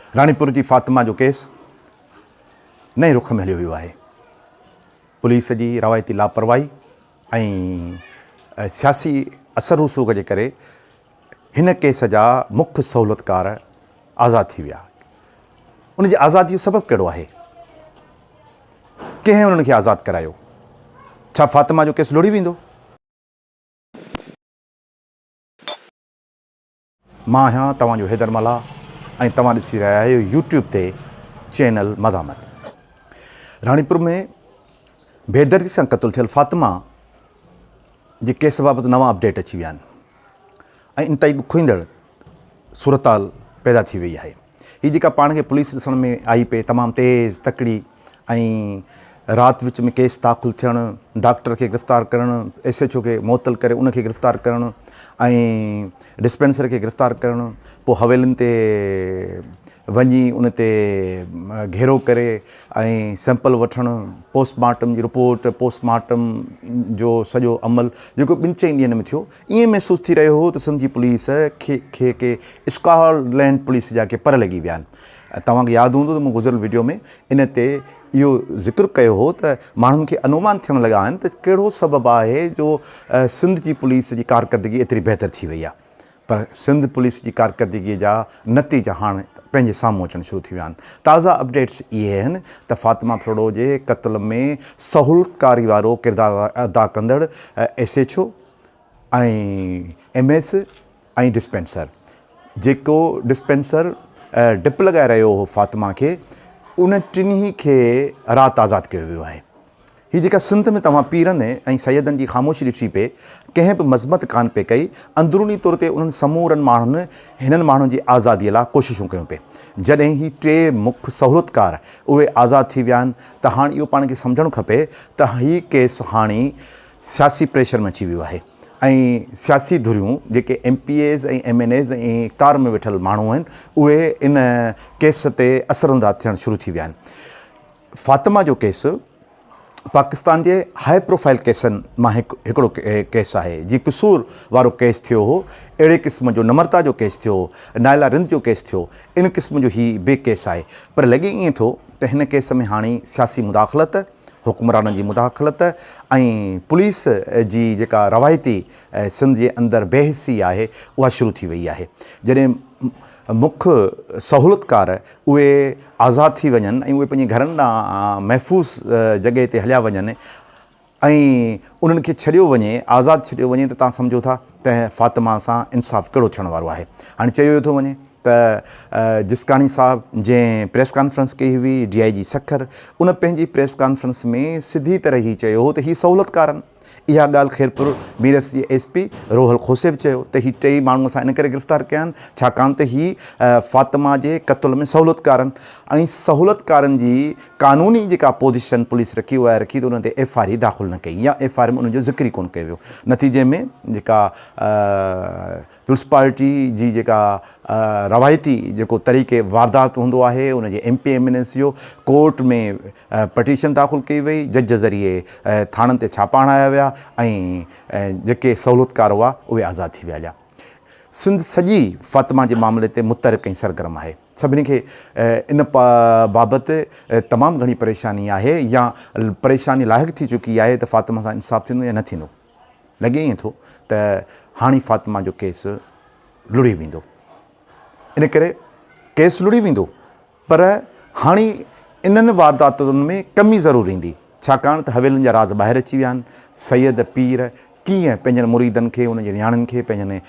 रानीपुर जी फातिमा जो केस नए रुख में हलियो वियो आहे। पुलिस जी रवायती लापरवाही ऐं सियासी असर रसूख़ जे करे हिन केस जा मुख्य सहूलियतकार आज़ादु थी विया। उन जी आज़ादी जो सबबु कहिड़ो आहे? कंहिं उन्हनि खे आज़ादु करायो? छा फातिमा जो केस लुड़ी वेंदो? मां आहियां तव्हांजो हैदर मला ऐं तव्हां ॾिसी रहिया आहियो यूट्यूब ते चैनल मज़ामत। रानीपुर में बेदर्दी सां क़त्ल थियल फातिमा जे केस बाबति नवां अपडेट अची विया आहिनि ऐं इंतई ॾुखोईंदड़ सूरताल पैदा थी वई आहे। हीअ जेका पाण खे पुलिस ॾिसण में आई पए तमामु तेज़ तकड़ी ऐं राति विच में केस दाख़िल थियणु, डॉक्टर खे गिरफ़्तार करणु, SHO खे मुअतल करे उनखे गिरफ़्तार करणु ऐं डिस्पेंसर खे गिरफ़्तार करणु, पोइ हवेलियुनि ते वञी उन ते घेरो करे ऐं सैंपल वठणु, पोस्टमार्टम जी रिपोर्ट, पोस्टमार्टम जो सॼो अमल जेको 2-4 ॾींहंनि में थियो, ईअं महसूसु थी रहियो हो त सिंध जी पुलिस खे स्कॉटलैंड पुलिस जा के पर लॻी विया आहिनि। तव्हांखे यादि हूंदो त मूं गुज़िरियल वीडियो में इन ते इहो ज़िक्र कयो हो त माण्हुनि खे अनुमान थियण लॻा आहिनि त कहिड़ो सबबु आहे जो सिंध जी पुलिस जी कारकर्दगी एतिरी बहितर थी वई आहे। पर सिंध पुलिस जी कारकर्दगीअ जा नतीजा हाणे पंहिंजे साम्हूं अचणु शुरू थी विया आहिनि। ताज़ा अपडेट्स इहे आहिनि त फातिमा फ्रोडो जे क़त्ल में सहूलियतकारी वारो किरदारु अदा कंदड़ SHO ऐं MS ऐं डिस्पेंसर, जेको डिस्पेंसर डिप लॻाए रहियो हो फातिमा खे, उन टिन्ही खे राति आज़ादु कयो वियो आहे। हीअ जेका सिंध में तव्हां पीरनि ऐं सैयदनि जी ख़ामोशी ॾिठी पे, कंहिं बि मज़मत कान पे कई। अंदरूनी तौर ते उन्हनि समूरनि माण्हुनि हिननि माण्हुनि जी आज़ादीअ लाइ कोशिशूं कयूं पे। जॾहिं ही 3 मुख्य सहूलियतकार उहे आज़ादु थी विया आहिनि त हाणे इहो पाण खे सम्झणु खपे त हीअ केस हाणे सियासी प्रेशर में अची वियो आहे ऐं सियासी धुरियूं जेके MPAs ऐं MNAs ऐं इक़्तिदार में वेठल माण्हू आहिनि उहे इन केस ते असरअंदाज़ थियणु शुरू थी विया आहिनि। फातिमा जो केस पाकिस्तान जे हाई प्रोफाइल केसनि मां हिकिड़ो केस आहे। जीअं कसूर वारो केस थियो हो, अहिड़े क़िस्म जो नम्रता जो केस थियो, नायला रिंद जो केस थियो, इन क़िस्म जो ही ॿिए केस आहे। पर लॻे ईअं थो त हिन केस में हाणे सियासी मुदाख़लत, हुकुमराननि जी मुदाख़लत ऐं पुलिस जी जेका रवायती सिंध जे अंदरि बेहसी आहे उहा शुरू थी वई आहे। जॾहिं मुख्य सहूलियतकार उहे आज़ादु थी वञनि ऐं उहे पंहिंजे घरनि ॾांहुं महफ़ूज़ जॻह ते हलिया वञनि ऐं उन्हनि खे छॾियो वञे, आज़ादु छॾियो वञे, त तव्हां सम्झो था त फातिमा सां इंसाफ़ु कहिड़ो थियण वारो आहे। हाणे चयो थो वञे त जिसकानी साहब जंहिं प्रेस कॉन्फ्रेंस कई हुई, DIG सखर, उन पंहिंजी प्रेस कॉन्फ्रेंस में सिधी तरह ही चयो हो त हीअ सहूलियतकारनि। इहा ॻाल्हि ख़ैरपुर मीरस जे SP रोहल खोसे बि चयो त ही 3 माण्हू असां इन करे गिरफ़्तार कया आहिनि छाकाणि त ही फातिमा जे क़त्ल में सहूलियतकारनि ऐं सहूलियतकारनि जी क़ानूनी जेका पोज़ीशन पुलिस रखी उहा रखी त उन ते FIR दाख़िल न कई या FIR में उनजो ज़िक्र ई कोन कयो वियो। नतीजे में जेका पीपुल्स पार्टी जी जेका रवायती जेको तरीक़े वारदात हूंदो आहे उनजे MP MNAs जो कोर्ट में पटिशन दाख़िल कई वई, जज ज़रिए थाणनि ते छापा हणाया विया ऐं जेके सहूलियतकार हुआ उहे आज़ादु थी विया। सिंध सॼी फातिमा जे मामले ते मुतहरिक ऐं सरगर्म आहे। सभिनी खे इन बाबति तमामु घणी परेशानी आहे या परेशानी लाइक़ु थी चुकी आहे त फातिमा सां इंसाफ़ु थींदो या न थींदो। लॻे ईअं थो त हाणे फातिमा जो केस लुड़ी वेंदो। इन करे केस लुड़ी वेंदो, पर हाणे इन्हनि वारदातुनि में कमी ज़रूरु ईंदी छाकाणि त हवेलियुनि जा राज़ ॿाहिरि अची विया आहिनि। सैयद पीर कीअं पंहिंजनि मुरीदनि खे, उनजे नियाणियुनि खे पंहिंजनि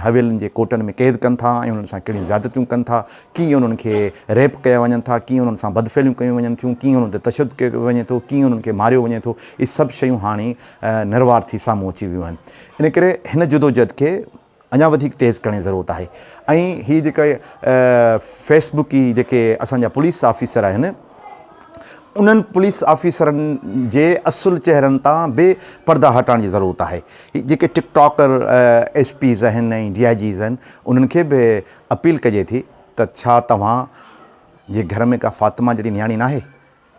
हवेलियुनि जे कोटनि में क़ैद कनि था ऐं उन्हनि सां कहिड़ियूं ज़्यादतियूं कनि था, कीअं उन्हनि खे रेप कया वञनि था, कीअं उन्हनि सां बदफ़ैलियूं कयूं वञनि थियूं, कीअं उन्हनि ते तशदुद कयो वञे थो, कीअं उन्हनि खे मारियो वञे थो। इहे सभु शयूं हाणे निर्वार थी साम्हूं अची वियूं आहिनि। इन करे हिन जदोजहद खे अञा वधीक तेज़ करण जी ज़रूरत आहे। ऐं हीअ जेके फेसबुकी जेके असांजा पुलिस ऑफिसर आहिनि उन्हनि पुलिस ऑफिसरनि जे असुलु चहिरनि तां बि पर्दा हटाइण जी ज़रूरत आहे। जेके टिकटॉकर SPs आहिनि ऐं DIGs आहिनि उन्हनि खे बि अपील कजे थी त छा तव्हां जे घर में का फातिमा जहिड़ी नियाणी न आहे?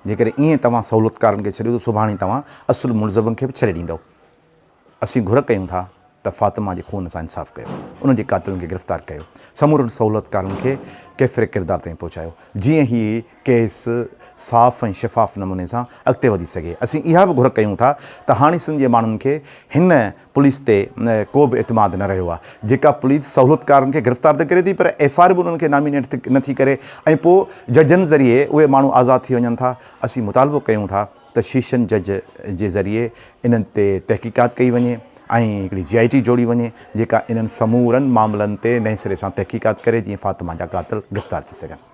जेकॾहिं ईअं तव्हां सहूलियतकारनि खे छॾियो त सुभाणे तव्हां असुलु मुलज़िमनि खे बि छॾे ॾींदव। असीं घुर कयूं था त फ़ातिमा जे खून सां इंसाफ़ कयो, उन्हनि जे क़ातिलनि खे गिरफ़्तार कयो, समूरनि सहूलियतकारनि खे कैफ़रे किरदार ताईं पहुचायो, जीअं ही केस साफ़ ऐं शफ़ाफ़ नमूने सां अॻिते वधी सघे। असीं इहा बि घुर कयूं था त हाणे सिंध जे माण्हुनि खे हिन पुलिस ते को बि एतमाद न रहियो आहे, जेका पुलिस सहूलियतकारनि खे गिरफ़्तार त करे थी पर एफ़आईआर बि उन्हनि खे नामिनेट नथी करे ऐं पोइ जजनि ज़रिए उहे माण्हू आज़ादु थी वञनि था। असीं मुतालबो कयूं था त शीशन जज जे ज़रिए इन्हनि ते तहक़ीक़ात कई वञे ऐं हिकिड़ी GIT जोड़ी वञे जेका इन्हनि समूरनि मामलनि ते नए सिरे सां तहक़ीक़ात करे जीअं फ़ातिमा जा क़ातिल गिरफ़्तार थी सघनि।